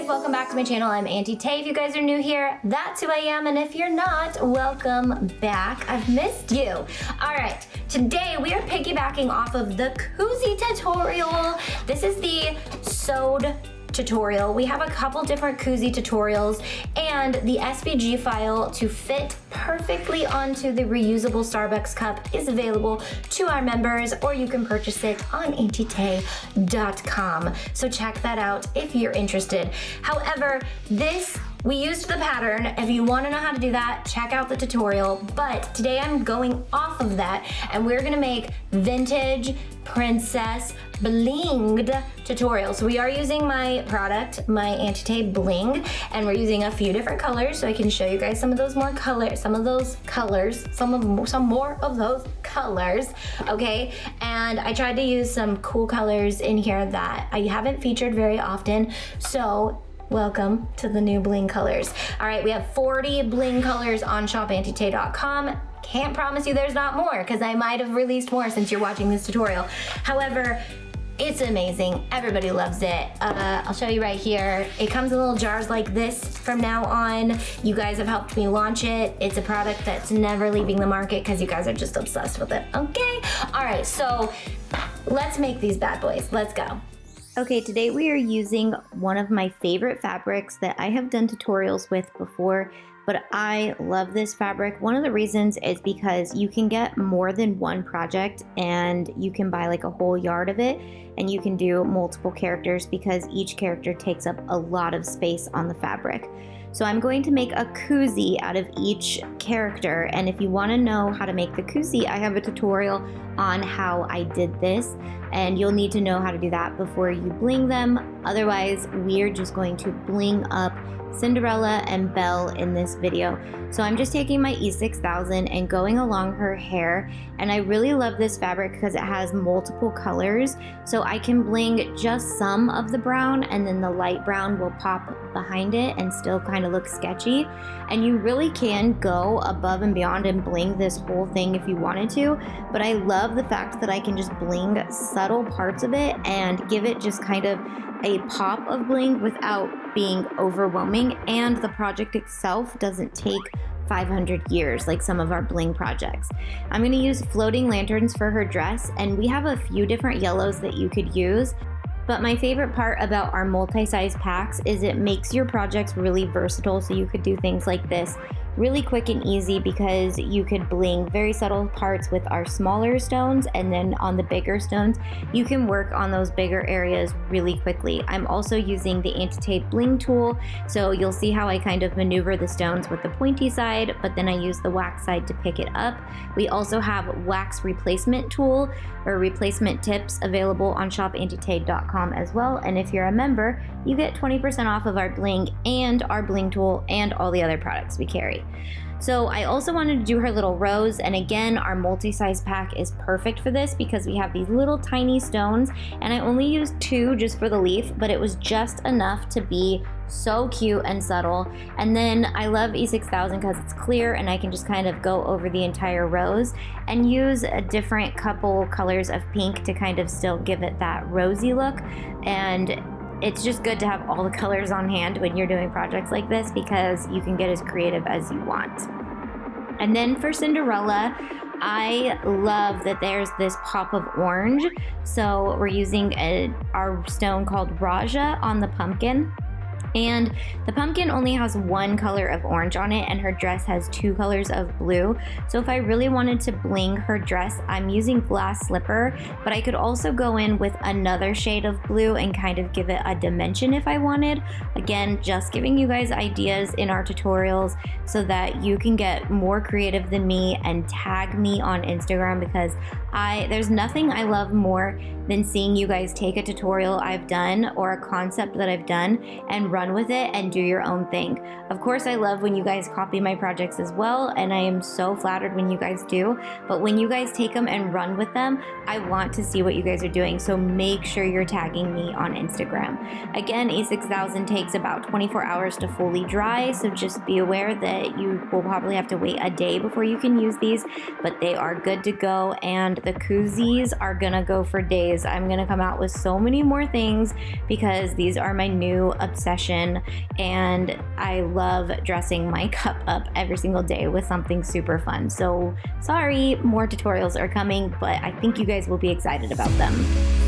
guys, welcome back to my channel. I'm Auntie Tay. If you guys are new here, that's who I am, and if you're not, welcome back. I've missed you. All right, today we are piggybacking off of the koozie tutorial. This is the sewed tutorial. We have a couple different koozie tutorials, and the SVG file to fit perfectly onto the reusable Starbucks cup is available to our members, or you can purchase it on auntietay.com. So check that out if you're interested. However, we used the pattern. If you want to know how to do that, check out the tutorial. But today I'm going off of that, and we're gonna make vintage princess blinged tutorial. So we are using my product, my Auntie Tay Blinged, and we're using a few different colors, so I can show you guys some more of those colors, okay? And I tried to use some cool colors in here that I haven't featured very often, so welcome to the new bling colors. All right, we have 40 bling colors on shopauntietay.com. Can't promise you there's not more, because I might have released more since you're watching this tutorial. However, it's amazing. Everybody loves it. I'll show you right here. It comes in little jars like this from now on. You guys have helped me launch it. It's a product that's never leaving the market because you guys are just obsessed with it, okay? All right, so let's make these bad boys. Let's go. Okay, today we are using one of my favorite fabrics that I have done tutorials with before, but I love this fabric. One of the reasons is because you can get more than one project, and you can buy like a whole yard of it, and you can do multiple characters because each character takes up a lot of space on the fabric. So I'm going to make a koozie out of each character, and if you want to know how to make the koozie, I have a tutorial on how I did this, and you'll need to know how to do that before you bling them. Otherwise, we're just going to bling up Cinderella and Belle in this video. So I'm just taking my E6000 and going along her hair, and I really love this fabric because it has multiple colors, so I can bling just some of the brown, and then the light brown will pop behind it and still kind of look sketchy. And you really can go above and beyond and bling this whole thing if you wanted to, but I love the fact that I can just bling subtle parts of it and give it just kind of a pop of bling without being overwhelming, and the project itself doesn't take 500 years like some of our bling projects. I'm going to use floating lanterns for her dress, and we have a few different yellows that you could use. But my favorite part about our multi-size packs is it makes your projects really versatile, so you could do things like this really quick and easy, because you could bling very subtle parts with our smaller stones, and then on the bigger stones you can work on those bigger areas really quickly. I'm also using the Auntie Tay Bling tool, so you'll see how I kind of maneuver the stones with the pointy side, but then I use the wax side to pick it up. We also have wax replacement tool or replacement tips available on shopauntietay.com as well, and if you're a member, you get 20% off of our bling and our bling tool and all the other products we carry. So I also wanted to do her little rose, and again, our multi-size pack is perfect for this because we have these little tiny stones, and I only used 2 just for the leaf, but it was just enough to be so cute and subtle. And then I love E6000 because it's clear, and I can just kind of go over the entire rose and use a different couple colors of pink to kind of still give it that rosy look. And it's just good to have all the colors on hand when you're doing projects like this, because you can get as creative as you want. And then for Cinderella, I love that there's this pop of orange. So we're using our stone called Raja on the pumpkin. And the pumpkin only has 1 color of orange on it, and her dress has 2 colors of blue. So if I really wanted to bling her dress, I'm using glass slipper, but I could also go in with another shade of blue and kind of give it a dimension if I wanted. Again, just giving you guys ideas in our tutorials so that you can get more creative than me and tag me on Instagram, because there's nothing I love more than seeing you guys take a tutorial I've done or a concept that I've done and run with it and do your own thing. Of course, I love when you guys copy my projects as well, and I am so flattered when you guys do, but when you guys take them and run with them, I want to see what you guys are doing, so make sure you're tagging me on Instagram. Again, E6000 takes about 24 hours to fully dry, so just be aware that you will probably have to wait a day before you can use these, but they are good to go, and the koozies are gonna go for days. I'm gonna come out with so many more things because these are my new obsession, and I love dressing my cup up every single day with something super fun. So sorry, more tutorials are coming, but I think you guys will be excited about them.